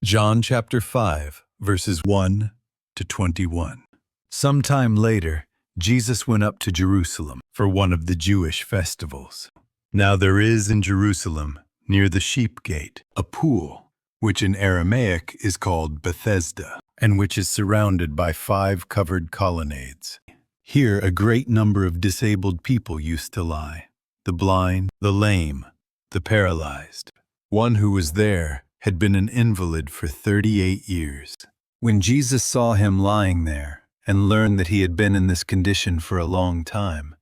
John chapter 5, verses 1 to 21. Sometime later, Jesus went up to Jerusalem for one of the Jewish festivals. Now there is in Jerusalem, near the sheep gate, a pool, which in Aramaic is called Bethesda, and which is surrounded by 5 covered colonnades. Here a great number of disabled people used to lie, the blind, the lame, the paralyzed. One who was there had been an invalid for 38 years. When Jesus saw him lying there and learned that he had been in this condition for a long time,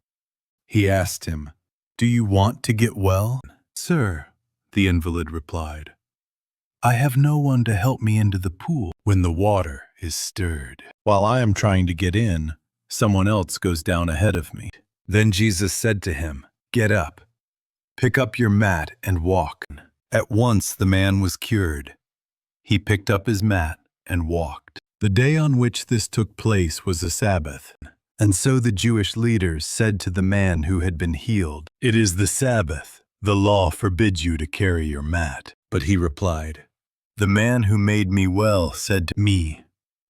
he asked him, "Do you want to get well?" "Sir," the invalid replied, "I have no one to help me into the pool when the water is stirred. While I am trying to get in, someone else goes down ahead of me." Then Jesus said to him, "Get up, pick up your mat and walk." At once the man was cured. He picked up his mat and walked. The day on which this took place was a Sabbath. And so the Jewish leaders said to the man who had been healed, "It is the Sabbath. The law forbids you to carry your mat." But he replied, "The man who made me well said to me,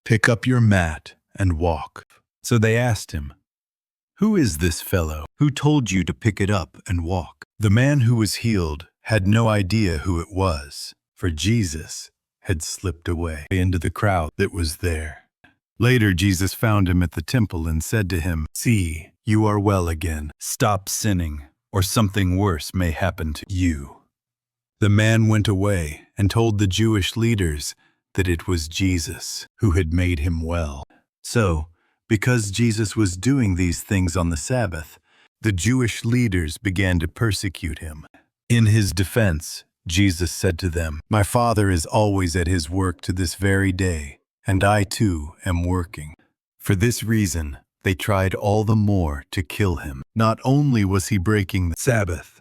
'Pick up your mat and walk.'" So they asked him, "Who is this fellow who told you to pick it up and walk?" The man who was healed had no idea who it was, for Jesus had slipped away into the crowd that was there. Later Jesus found him at the temple and said to him, "See, you are well again. Stop sinning, or something worse may happen to you." The man went away and told the Jewish leaders that it was Jesus who had made him well. So, because Jesus was doing these things on the Sabbath, the Jewish leaders began to persecute him. In his defense, Jesus said to them, "My Father is always at his work to this very day, and I too am working." For this reason, they tried all the more to kill him. Not only was he breaking the Sabbath,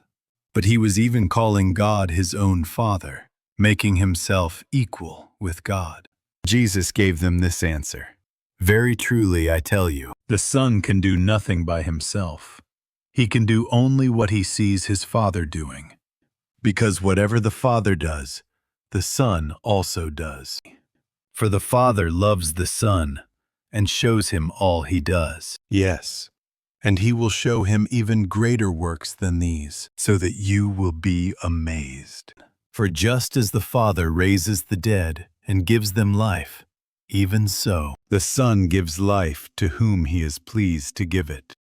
but he was even calling God his own Father, making himself equal with God. Jesus gave them this answer, "Very truly I tell you, the Son can do nothing by himself. He can do only what he sees his Father doing, because whatever the Father does, the Son also does. For the Father loves the Son and shows him all he does. Yes, and he will show him even greater works than these, so that you will be amazed. For just as the Father raises the dead and gives them life, even so the Son gives life to whom he is pleased to give it."